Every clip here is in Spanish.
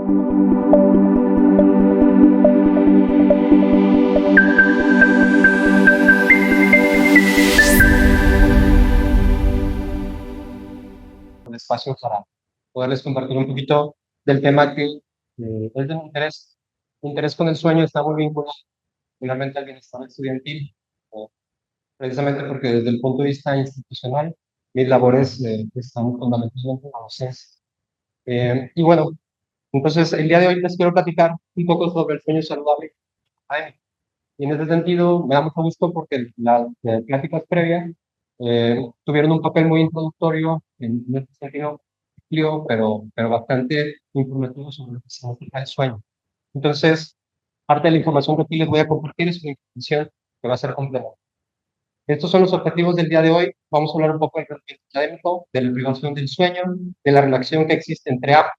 El espacio para poderles compartir un poquito del tema que es de mi interés. Mi interés con el sueño está muy vinculado finalmente al bienestar estudiantil, eh, precisamente porque desde el punto de vista institucional, mis labores están fundamentalmente en la docencia. Y bueno, entonces el día de hoy les quiero platicar un poco sobre el sueño saludable académico. Y en ese sentido, me da mucho gusto porque las pláticas previas tuvieron un papel muy introductorio en este sentido, amplio, pero bastante informativo sobre lo que significa el sueño. Entonces, parte de la información que aquí les voy a compartir es una información que va a ser completa. Estos son los objetivos del día de hoy. Vamos a hablar un poco del rendimiento académico, de la privación del sueño, de la relación que existe entre ambos,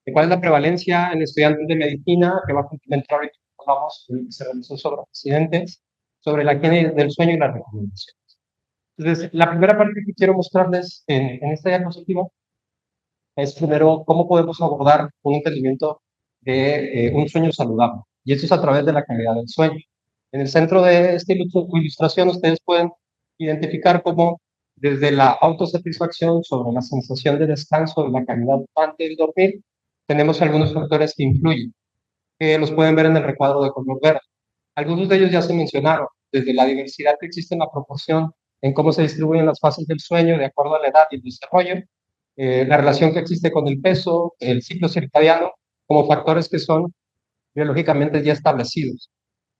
de cuál es la prevalencia en estudiantes de medicina, que va a complementar ahorita que hablamos de lo que se realizó sobre residentes, sobre la higiene del sueño y la recomendación. Entonces, la primera parte que quiero mostrarles en esta diapositiva es primero cómo podemos abordar un entendimiento de un sueño saludable. Y esto es a través de la calidad del sueño. En el centro de esta ilustración ustedes pueden identificar cómo desde la autosatisfacción sobre la sensación de descanso y la calidad antes del dormir, tenemos algunos factores que influyen, que los pueden ver en el recuadro de color verde. Algunos de ellos ya se mencionaron, desde la diversidad que existe en la proporción en cómo se distribuyen las fases del sueño de acuerdo a la edad y el desarrollo, la relación que existe con el peso, el ciclo circadiano, como factores que son biológicamente ya establecidos.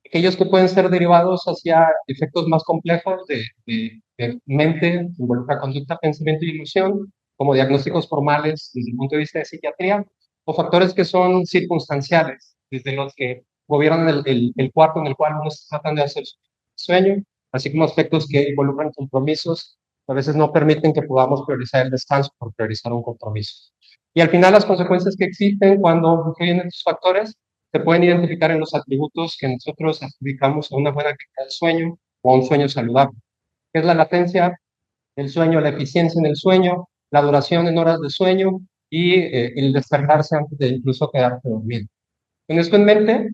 Aquellos que pueden ser derivados hacia efectos más complejos de mente, involucra conducta, pensamiento y emoción, como diagnósticos formales desde el punto de vista de psiquiatría, o factores que son circunstanciales, desde los que gobiernan el cuarto en el cual uno está tratando de hacer su sueño, así como aspectos que involucran compromisos, que a veces no permiten que podamos priorizar el descanso por priorizar un compromiso. Y al final las consecuencias que existen cuando influyen estos factores se pueden identificar en los atributos que nosotros adjudicamos a una buena calidad del sueño o a un sueño saludable, que es la latencia del sueño, la eficiencia en el sueño, la duración en horas de sueño y el despertarse antes de incluso quedarse dormido. Con esto en mente,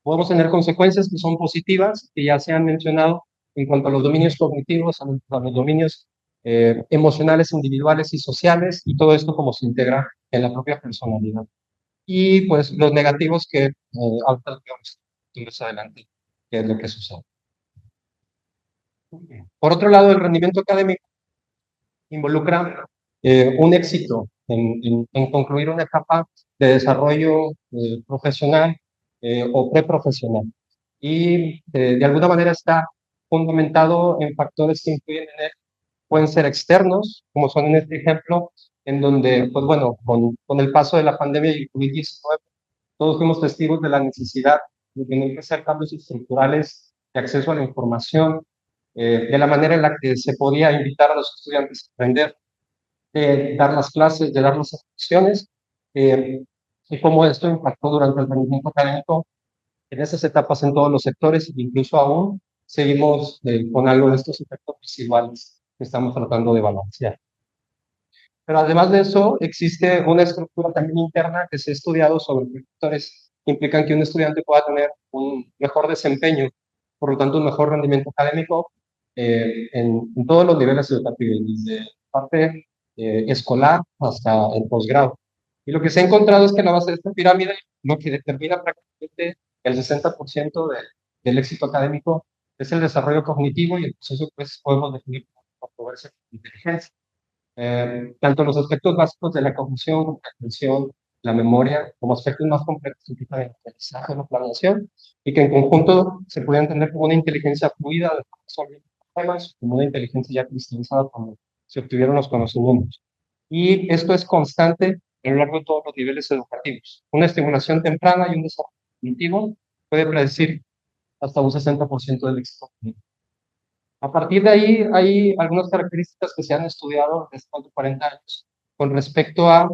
podemos tener consecuencias que son positivas, que ya se han mencionado en cuanto a los dominios cognitivos, a los dominios emocionales, individuales y sociales, y todo esto como se integra en la propia personalidad. Y pues los negativos que ahorita lo vamos a ver más adelante, qué es lo que sucede. Por otro lado, el rendimiento académico involucra un éxito en concluir una etapa de desarrollo profesional o preprofesional. Y de alguna manera está fundamentado en factores que influyen en él. Pueden ser externos, como son en este ejemplo, en donde, pues bueno, con el paso de la pandemia y el COVID-19, todos fuimos testigos de la necesidad de tener que hacer cambios estructurales de acceso a la información, de la manera en la que se podía invitar a los estudiantes a aprender, de dar las clases, de dar las instrucciones, y cómo esto impactó durante el rendimiento académico en esas etapas en todos los sectores, e incluso aún seguimos con algo de estos efectos visuales que estamos tratando de balancear. Pero además de eso, existe una estructura también interna que se ha estudiado sobre factores que implican que un estudiante pueda tener un mejor desempeño, por lo tanto, un mejor rendimiento académico en todos los niveles educativos, desde parte escolar hasta el posgrado. Y lo que se ha encontrado es que la base de esta pirámide, lo que determina prácticamente el 60% del éxito académico es el desarrollo cognitivo y el proceso pues podemos definir como controversia de inteligencia. Tanto los aspectos básicos de la cognición, la atención, la memoria, como aspectos más complejos implican el aprendizaje, la planeación, y que en conjunto se puede entender como una inteligencia fluida de resolver problemas, como una inteligencia ya cristalizada cuando se obtuvieron los conocimientos. Y esto es constante a lo largo de todos los niveles educativos. Una estimulación temprana y un desarrollo cognitivo puede predecir hasta un 60% del éxito. A partir de ahí, hay algunas características que se han estudiado después de 40 años con respecto a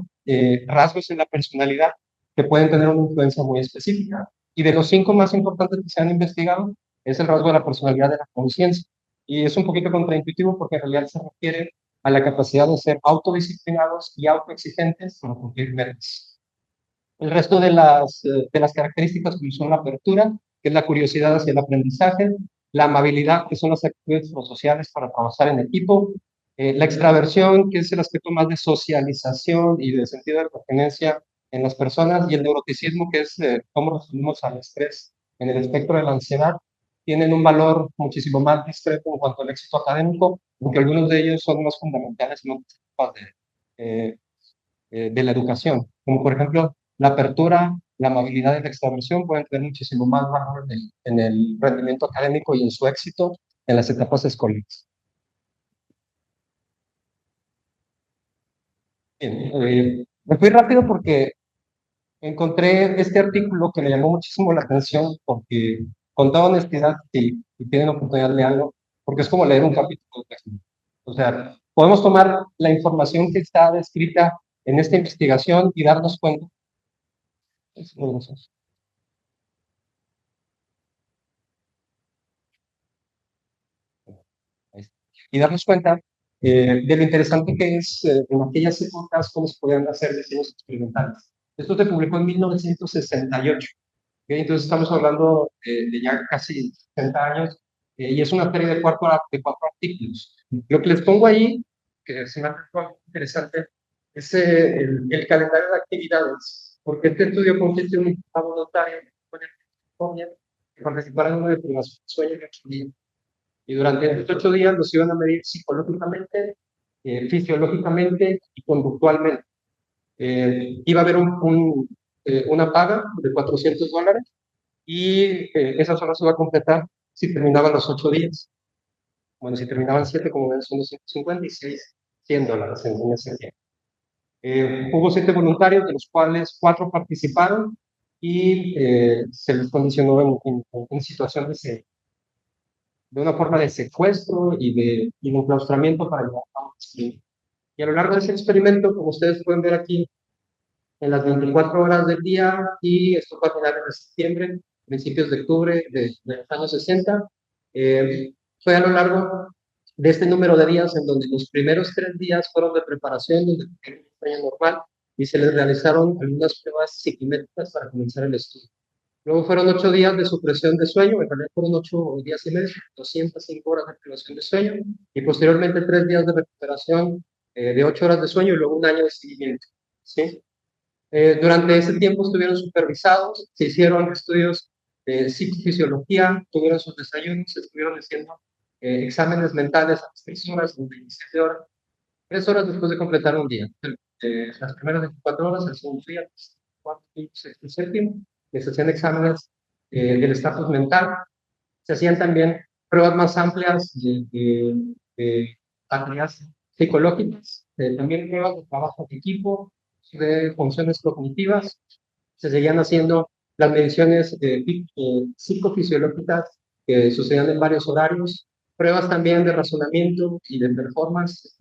rasgos en la personalidad que pueden tener una influencia muy específica. Y de los 5 más importantes que se han investigado, es el rasgo de la personalidad de la conciencia. Y es un poquito contraintuitivo porque en realidad se refiere a la capacidad de ser autodisciplinados y autoexigentes para cumplir metas. El resto de las características pues, son la apertura, que es la curiosidad hacia el aprendizaje, la amabilidad, que son las actitudes sociales para trabajar en equipo, la extraversión, que es el aspecto más de socialización y de sentido de pertenencia en las personas, y el neuroticismo, que es cómo respondemos al estrés en el espectro de la ansiedad, tienen un valor muchísimo más discreto en cuanto al éxito académico, aunque algunos de ellos son más fundamentales en otras etapas de la educación, como por ejemplo la apertura, la amabilidad y la extraversión pueden tener muchísimo más valor en el rendimiento académico y en su éxito en las etapas escolares. Bien, me fui rápido porque encontré este artículo que me llamó muchísimo la atención porque con toda honestidad, si tienen oportunidad de leerlo, porque es como leer un capítulo de texto. O sea, podemos tomar la información que está descrita en esta investigación y darnos cuenta. Y darnos cuenta de lo interesante que es en aquellas épocas cómo se podían hacer diseños experimentales. Esto se publicó en 1968, ¿okay? Entonces estamos hablando de ya casi 60 años y es una serie de cuatro artículos. Lo que les pongo ahí, que se me hace interesante, es el calendario de actividades, porque este estudio consiste en un voluntario que participar en una deprivación de sueño de 8 días. Y durante estos 8 días los iban a medir psicológicamente, fisiológicamente y conductualmente. Iba a haber una paga de $400 y esa solo se va a completar si terminaban los 8 días. Bueno, si terminaban 7, como ven, son 256, $100 en ese tiempo. Hubo 7 voluntarios, de los cuales 4 participaron y se les condicionó en situación de una forma de secuestro y de enclaustramiento para llevar a cabo el experimento. Y a lo largo de ese experimento, como ustedes pueden ver aquí, en las 24 horas del día, y esto fue a finales de septiembre, principios de octubre de los años 60, fue a lo largo de este número de días en donde los primeros 3 días fueron de preparación, donde fue un sueño normal, y se les realizaron algunas pruebas psiquimétricas para comenzar el estudio. Luego fueron 8 días de supresión de sueño, en realidad fueron 8 días y medio, 205 horas de privación de sueño, y posteriormente 3 días de recuperación de 8 horas de sueño y luego un año de seguimiento. ¿Sí? Durante ese tiempo estuvieron supervisados, se hicieron estudios de psicofisiología, tuvieron sus desayunos, estuvieron haciendo exámenes mentales a las 3 horas, 27 horas, 3 horas después de completar un día. Las primeras 24 horas, el segundo día, el cuarto, quinto, sexto y séptimo, les hacían exámenes del estatus mental, se hacían también pruebas más amplias de tareas psicológicas, también pruebas de trabajo de equipo, de funciones cognitivas, se seguían haciendo las mediciones psicofisiológicas que sucedían en varios horarios, pruebas también de razonamiento y de performance,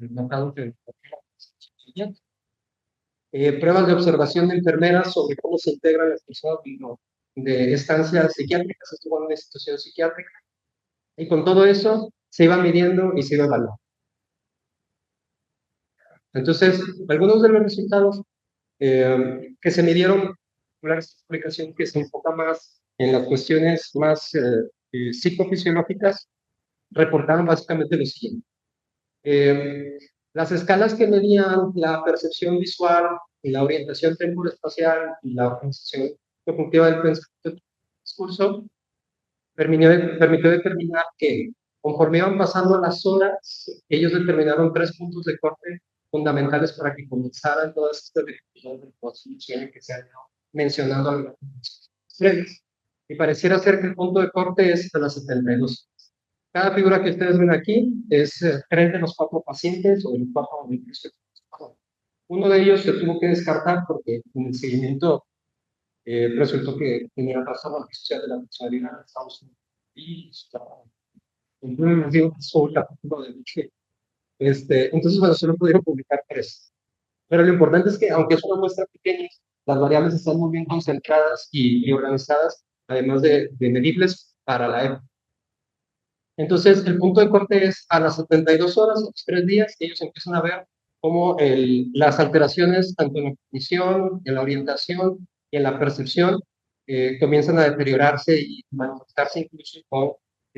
pruebas de observación de enfermeras sobre cómo se integran las personas de estancias psiquiátricas, estuvo en una institución psiquiátrica, y con todo eso se iba midiendo y se iba evaluando. Entonces, algunos de los resultados que se midieron, una explicación que se enfoca más en las cuestiones más psicofisiológicas, reportaron básicamente lo siguiente. Las escalas que medían la percepción visual, la orientación temporoespacial y la organización cognitiva del pensamiento del discurso permitió determinar que conforme iban pasando las horas, ellos determinaron 3 puntos de corte fundamentales para que comenzaran todas estas dificultades de construcción que se han mencionado en las previas. Y pareciera ser que el punto de corte es a las 72. Cada figura que ustedes ven aquí es 3 de los 4 pacientes o de los 4 adultos. Uno de ellos se tuvo que descartar porque en el seguimiento resultó que tenía trastorno de la personalidad en Estados Unidos. Y entonces digo que soy capítulo de que entonces, bueno, solo pudieron publicar 3. Pero lo importante es que, aunque es una muestra pequeña, las variables están muy bien concentradas y organizadas, además de medibles para la época. Entonces, el punto de corte es a las 72 horas, a los 3 días, ellos empiezan a ver cómo las alteraciones, tanto en la cognición, en la orientación y en la percepción comienzan a deteriorarse y manifestarse incluso con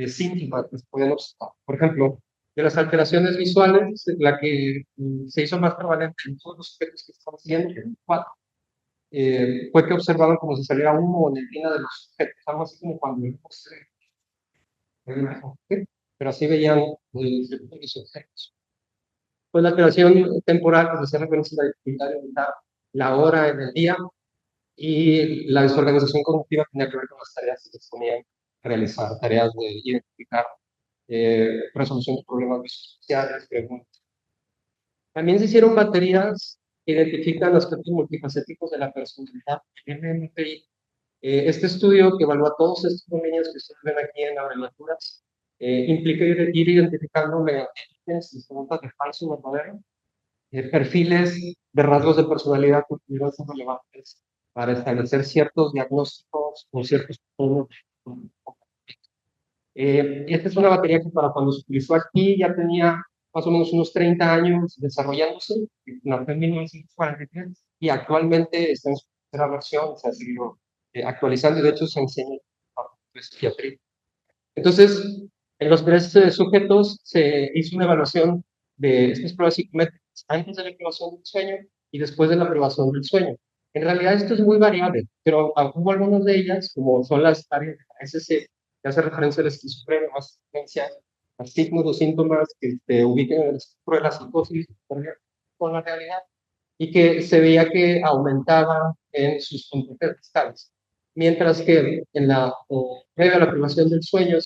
síntomas que se pueden observar. Por ejemplo, de las alteraciones visuales, la que se hizo más prevalente en todos los sujetos que estaban siguiendo, que eran 4, fue que observaban como si saliera humo o neblina de los sujetos, algo así como cuando vemos pero así veían los objetos. Pues la alteración temporal, pues hacía referencia a la dificultad de aumentar la hora en el día, y la desorganización cognitiva tenía que ver con las tareas que se ponían a realizar, tareas de identificar, resolución de problemas sociales, preguntas. También se hicieron baterías que identifican aspectos multifacéticos de la personalidad, el MMPI. Este estudio, que evalúa todos estos dominios que ustedes ven aquí en abreviaturas, implica ir identificando mediante preguntas de falso o verdadero, perfiles de rasgos de personalidad que pudieran ser relevantes para establecer ciertos diagnósticos o ciertos patrones. Esta es una batería que para cuando se utilizó aquí ya tenía más o menos unos 30 añros desarrollándose, nació en 1943 y actualmente está en su tercera versión, se ha seguido actualizando y de hecho se enseña en psiquiatría. Entonces, en los 3 sujetos se hizo una evaluación de estas pruebas psicométricas antes de la privación del sueño y después de la privación del sueño. En realidad esto es muy variable, pero hubo algunas de ellas, como son las áreas de la SC, que hace referencia a la esquizofrenia, más referencia a signos o síntomas que se ubiquen en el espectro de la psicosis con la realidad, y que se veía que aumentaba en sus componentes fiscales. Mientras que en la previa a la privación del sueño,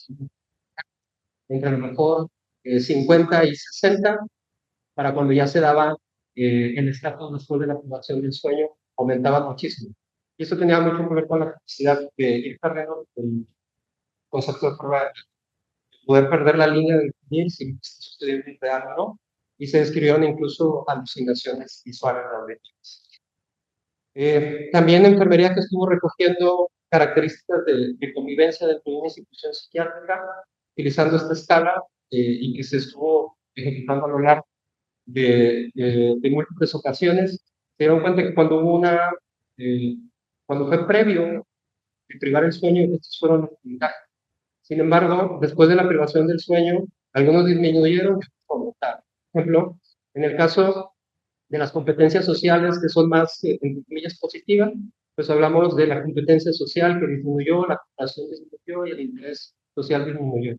entre a lo mejor 50 y 60, para cuando ya se daba el estatus después de la privación del sueño, aumentaba muchísimo. Y eso tenía mucho que ver con la capacidad de ir perdiendo el concepto de prueba, poder perder la línea de definir si está sucediendo real o no, y se describieron incluso alucinaciones visuales realmente. También enfermería que estuvo recogiendo características de convivencia dentro de una institución psiquiátrica, utilizando esta escala, y que se estuvo ejecutando a lo largo de múltiples ocasiones. Se dieron cuenta que cuando hubo eh, cuando fue previo de privar el sueño, estos fueron los puntajes. Sin embargo, después de la privación del sueño, algunos disminuyeron y otros aumentaron. Por ejemplo, en el caso de las competencias sociales que son más, entre comillas, positivas, pues hablamos de la competencia social que disminuyó, la cooperación disminuyó y el interés social disminuyó.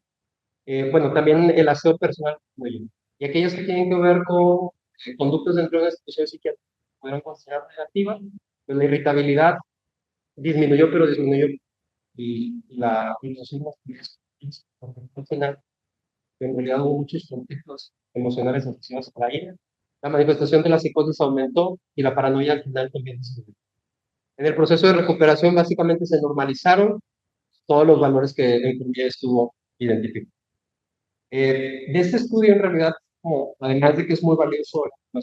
Bueno, también el aseo personal disminuyó. Y aquellas que tienen que ver con conductas dentro de una institución psiquiátrica pudieron considerar negativas, pues la irritabilidad disminuyó, pero disminuyó y la relación al final, en realidad hubo muchos conflictos emocionales asociados a la ira. La manifestación de la psicosis aumentó y la paranoia al final también disminuyó. En el proceso de recuperación básicamente se normalizaron todos los valores que el comité estuvo identificando. De este estudio en realidad, como, además de que es muy valioso la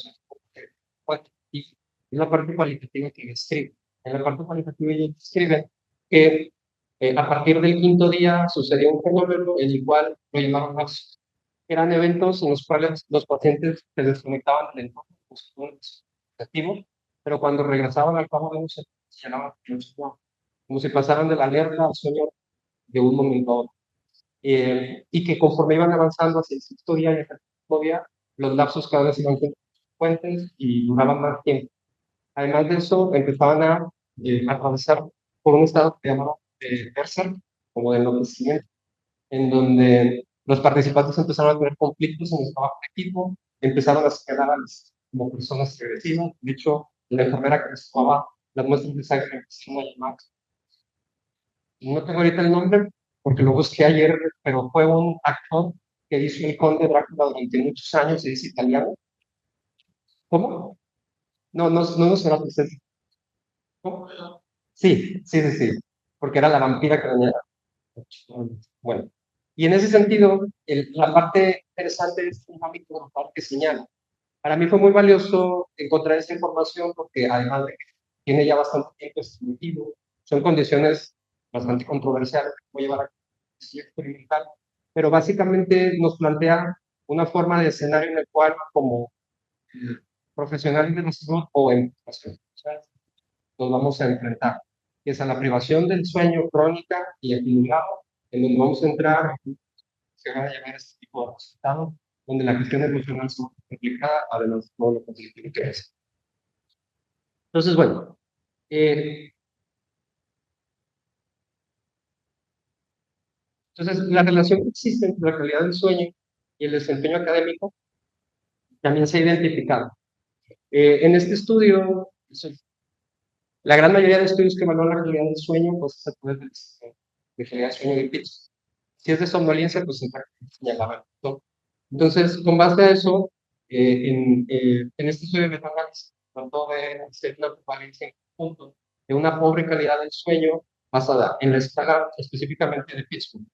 es la parte cualitativa que describe. En la parte cualitativa ellos describen que a partir del quinto día sucedió un fenómeno en el cual lo llamaron lapsus. Eran eventos en los cuales los pacientes se desconectaban del entorno objetivo, pero cuando regresaban al cabo de un segundo, se llenaban de sueño, como si pasaran de la alerta al sueño de un momento a otro. Y que conforme iban avanzando hacia el sexto día y el sexto día, los lapsos cada vez iban siendo frecuentes y duraban más tiempo. Además de eso, empezaban a atravesar por un estado que llamaban berserk, como de enloquecimiento, en donde los participantes empezaron a tener conflictos en el trabajo de equipo, empezaron a señalar a las como personas agresivas. De hecho, la enfermera que les tomaba las muestras de sangre empezaron a llamar. No tengo ahorita el nombre porque lo busqué ayer, pero fue un actor que hizo el Conde Drácula durante muchos años y es italiano. ¿Cómo? No nos será presente. ¿Cómo? Sí, sí, sí, sí, porque era la vampira que venía. Bueno, y en ese sentido, la parte interesante de este ámbito grupal que señala. Para mí fue muy valioso encontrar esta información porque además de que tiene ya bastante tiempo estimativo, son condiciones bastante controversiales que puede llevar a experimental, pero básicamente nos plantea una forma de escenario en el cual como profesionales de la salud o en nos vamos a enfrentar, que es a la privación del sueño crónica y acumulado, en donde vamos a entrar, se van a llegar a este tipo de resultados, donde la gestión emocional es muy complicada, además de todo lo complicado que es. Entonces, bueno, entonces la relación que existe entre la calidad del sueño y el desempeño académico también se ha identificado. En este estudio, la gran mayoría de estudios que evalúan la calidad del sueño, pues se puede de calidad del sueño y pitch. Si es de somnolencia, pues siempre señalaba, ¿no? Entonces, con base a eso, en este estudio de meta-análisis, trató de hacer una prevalencia en conjunto de una pobre calidad del sueño basada en la escala específicamente de Pittsburgh,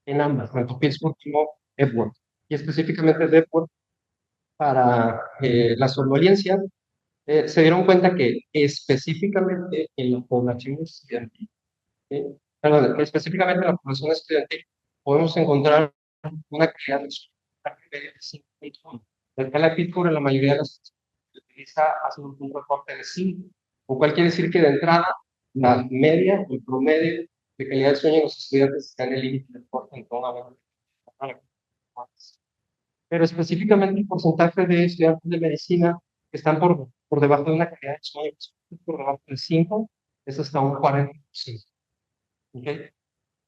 en ambas, tanto Pittsburgh como Epworth, y específicamente de Epworth para la somnolencia. Se dieron cuenta que específicamente en la población estudiantil, perdón, específicamente en la población estudiantil, podemos encontrar una calidad de sueño de 5.1. La escala de Pittsburgh en la mayoría de las se utiliza hace un reporte de 5, lo cual quiere decir que de entrada la media, el promedio de calidad de sueño de los estudiantes está en el límite del reporte en toda la. Pero específicamente el porcentaje de estudiantes de medicina que están por debajo de una calidad de sueño por debajo de 5 es hasta un 40%. ¿Okay?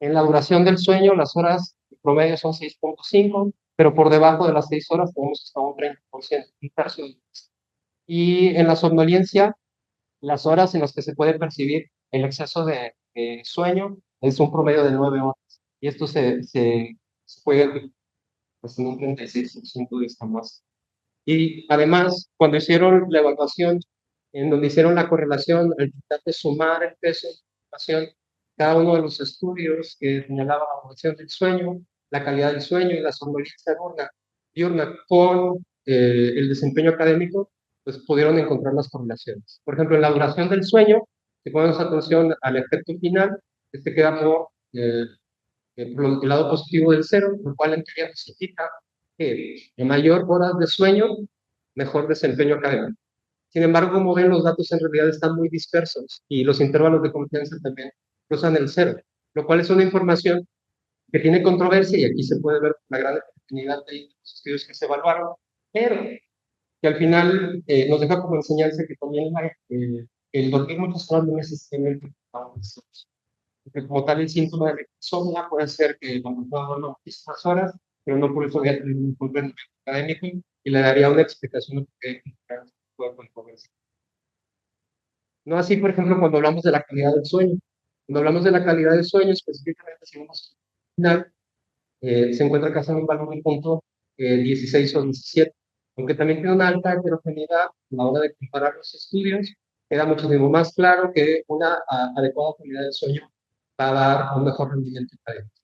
En la duración del sueño, las horas promedio son 6.5, pero por debajo de las 6 horas tenemos hasta un 30%, un tercio. Y en la somnolencia, las horas en las que se puede percibir el exceso de sueño es un promedio de 9 horas. Y esto se puede pues, en un 36% de esta más. Y además, cuando hicieron la evaluación, en donde hicieron la correlación, al tratar de sumar el peso de la población, cada uno de los estudios que señalaba la duración del sueño, la calidad del sueño y la somnolencia diurna con el desempeño académico, pues pudieron encontrar las correlaciones. Por ejemplo, en la duración del sueño, si ponemos atención al efecto final, este queda por el lado positivo del cero, lo cual en teoría significa que de mayor horas de sueño, mejor desempeño académico. Sin embargo, como ven, los datos en realidad están muy dispersos y los intervalos de confianza también cruzan el cero, lo cual es una información que tiene controversia y aquí se puede ver la gran cantidad de los estudios que se evaluaron, pero que al final nos deja como enseñanza que también el dormir muchas horas no es sistémico. Porque como tal el síntoma de la insomnia puede ser que la persona duerma muchísimas horas, pero no por eso voy a tener un rendimiento académico y le daría una explicación de por qué puede controversia. No así, por ejemplo, cuando hablamos de la calidad del sueño. Cuando hablamos de la calidad del sueño, específicamente si vemos final, se encuentra casi en un valor de punto 16 o 17, aunque también tiene una alta heterogeneidad a la hora de comparar los estudios, queda muchísimo más claro que una adecuada calidad del sueño va a dar un mejor rendimiento académico.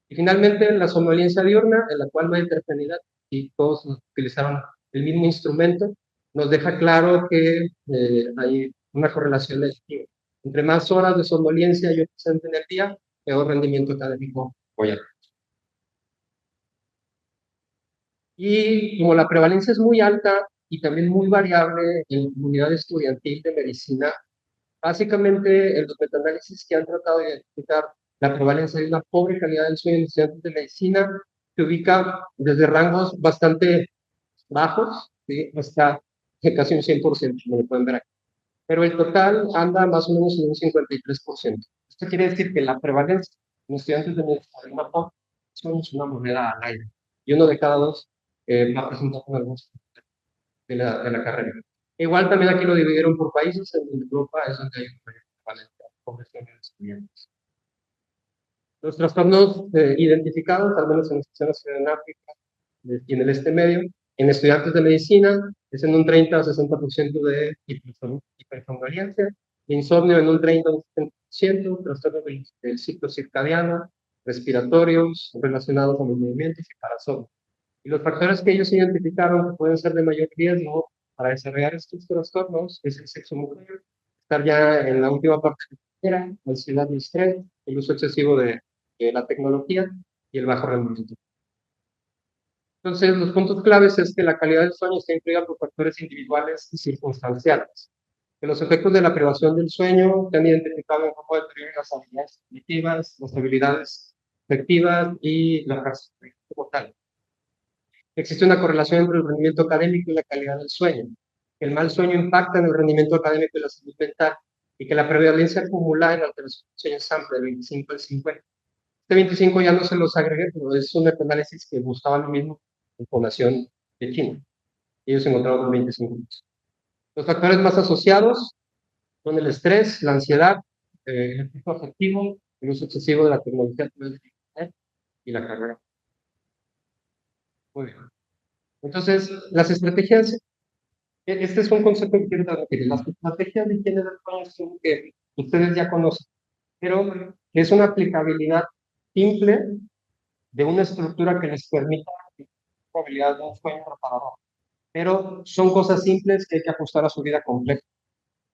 Y finalmente, la somnolencia diurna, en la cual no hay heterogeneidad y todos utilizaron el mismo instrumento, nos deja claro que hay una correlación negativa. Entre más horas de somnolencia yo presente en el día, peor rendimiento académico voy a tener. Y como la prevalencia es muy alta y también muy variable en la comunidad estudiantil de medicina, básicamente en los metaanálisis que han tratado de identificar la prevalencia de una pobre calidad del sueño en estudiantes de medicina se ubica desde rangos bastante bajos, ¿sí? Hasta casi un 100%, como lo pueden ver aquí. Pero el total anda más o menos en un 53%. Esto quiere decir que la prevalencia en estudiantes de medicina de una pobre es una moneda al aire. Y uno de cada dos va a presentar con algún de la carrera. Igual también aquí lo dividieron por países, en Europa es donde hay una población de estudiantes. Los trastornos identificados, al menos en las zonas en África y en el este medio, en estudiantes de medicina es en un 30 a 60% de hipersomnolencia, insomnio en un 30 a 70%, trastornos del ciclo circadiano, respiratorios relacionados con los movimientos y parasomnia. Y los factores que ellos identificaron que pueden ser de mayor riesgo para desarrollar estos trastornos es el sexo mujer, estar ya en la última parte de la carrera, ansiedad y estrés, el uso excesivo de la tecnología y el bajo rendimiento. Entonces, los puntos claves es que la calidad del sueño está influida por factores individuales y circunstanciales. que los efectos de la privación del sueño se han identificado en cómo deterioran las habilidades cognitivas, las habilidades afectivas y la praxis como tal. Existe una correlación entre el rendimiento académico y la calidad del sueño. El mal sueño impacta en el rendimiento académico y la salud mental, y que la prevalencia acumulada en alteración del sueño es amplia, de 25 al 50. Este 25 ya no se los agregué, pero es un análisis que buscaba lo mismo en población de China. Ellos encontraron los 25. Los factores más asociados son el estrés, la ansiedad, el efecto afectivo, el uso excesivo de la tecnología y la carrera. Muy bien. Entonces, las estrategias, este es un concepto que quiero transmitir. Las estrategias de higiene del sueño son que ustedes ya conocen, pero es una aplicabilidad simple de una estructura que les permita la probabilidad de un sueño reparador. Pero son cosas simples que hay que ajustar a su vida compleja,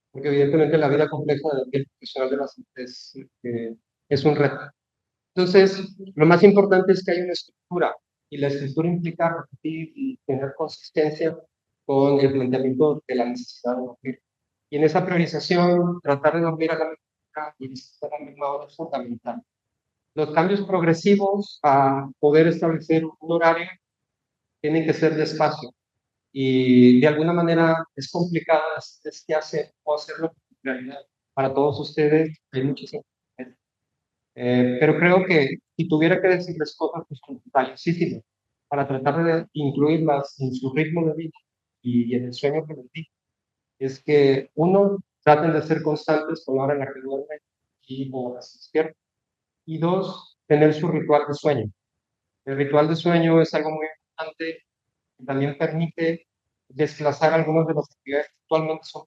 porque evidentemente la vida compleja del profesional de la salud es un reto. Entonces, lo más importante es que hay una estructura, y la estructura implica repetir y tener consistencia con el planteamiento de la necesidad de dormir. Y en esa priorización, tratar de dormir a la misma y disfrutar a la misma hora es fundamental. Los cambios progresivos a poder establecer un horario tienen que ser despacio, y de alguna manera es complicado es que hacer o hacerlo en realidad para todos ustedes. Hay muchos pero creo que si tuviera que decirles cosas pues, valiosísimas para tratar de incluirlas en su ritmo de vida y en el sueño que les di, es que uno, traten de ser constantes con la hora en la que duermen y con la que se despiertan. Y dos, tener su ritual de sueño. El ritual de sueño es algo muy importante que también permite desplazar algunas de las actividades que actualmente son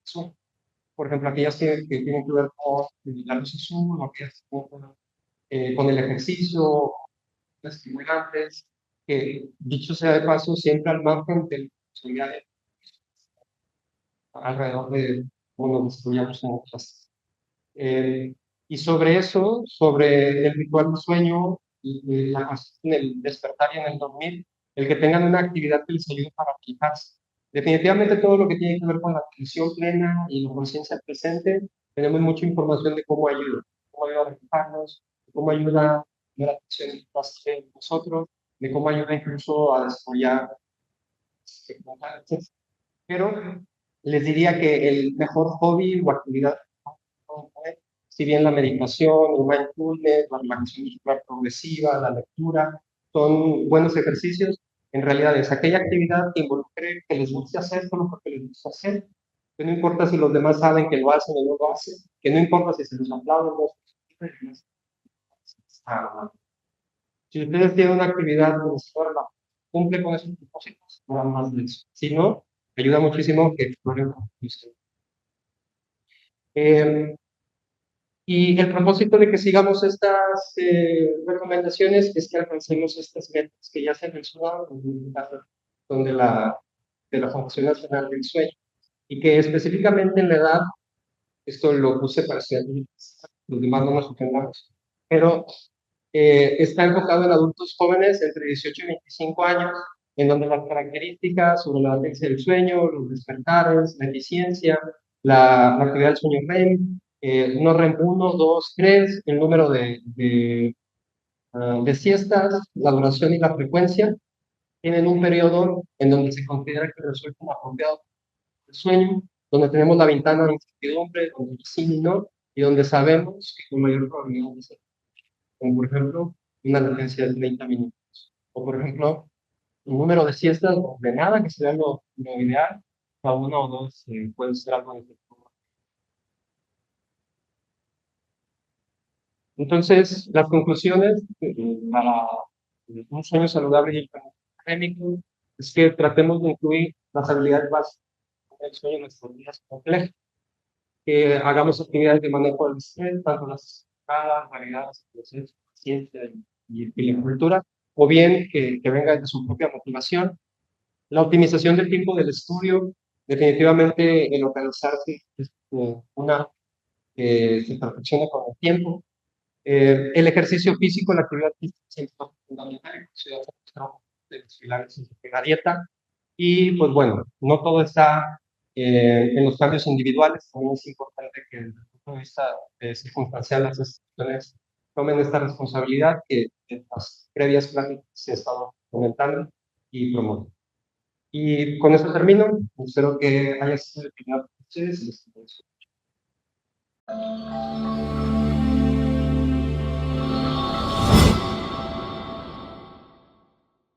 sueño, por ejemplo, aquellas que tienen que ver con la luz azul, o aquellas con el ejercicio, estimulantes, que dicho sea de paso, siempre al margen de la posibilidad de alrededor de cómo nos desarrollamos en otras. Y sobre eso, sobre el ritual del sueño, en el despertar y en el dormir, el que tengan una actividad que les ayude para fijarse. Definitivamente todo lo que tiene que ver con la atención plena y la conciencia presente, tenemos mucha información de cómo ayuda a relajarnos, de cómo ayuda a tener atención en nosotros, de cómo ayuda incluso a desarrollar. Pero les diría que el mejor hobby o actividad, si bien la meditación, el mindfulness, la relajación muscular progresiva, la lectura, son buenos ejercicios, en realidad es aquella actividad que involucre que les guste hacer solo porque les gusta hacer, que no importa si los demás saben que lo hacen o no lo hacen, que no importa si se les aplauden o no. Si ustedes tienen una actividad donde se cumple con esos propósitos, no hagan más de eso. Si no, ayuda muchísimo que exploren con ustedes. Y el propósito de que sigamos estas recomendaciones es que alcancemos estas metas que ya se han mencionado, donde de la Fundación Nacional del Sueño, y que específicamente en la edad, esto lo puse para que los demás no nos ofendamos, pero está enfocado en adultos jóvenes entre 18 y 25 años, en donde las características sobre la latencia del sueño, los despertares, la eficiencia, la actividad del sueño REM, no REM 1, 2, 3, el número de siestas, la duración y la frecuencia, tienen un periodo en donde se considera que resulta apropiado el sueño, donde tenemos la ventana de incertidumbre, donde sí y no, y donde sabemos que con mayor probabilidad de ser, como por ejemplo una latencia de 30 minutos, o por ejemplo un número de siestas ordenada, que sería lo ideal, a una o dos puede ser algo de. Entonces, las conclusiones para un sueño saludable y académico es que tratemos de incluir las habilidades básicas del sueño en nuestros días complejos, que hagamos actividades de manejo del estrés, tanto las escalas, variedades, ciencia y la cultura, o bien que venga de su propia motivación. La optimización del tiempo del estudio, definitivamente el organizarse es una que se perfecciona con el tiempo. El ejercicio físico, la actividad física siempre es fundamental, de los pilares de la dieta. Y pues bueno, no todo está En los cambios individuales también es importante que desde el punto de vista circunstancial las instituciones tomen esta responsabilidad que en las previas pláticas se ha estado comentando y promoviendo. Y con eso termino. Espero que haya sido de utilidad para ustedes.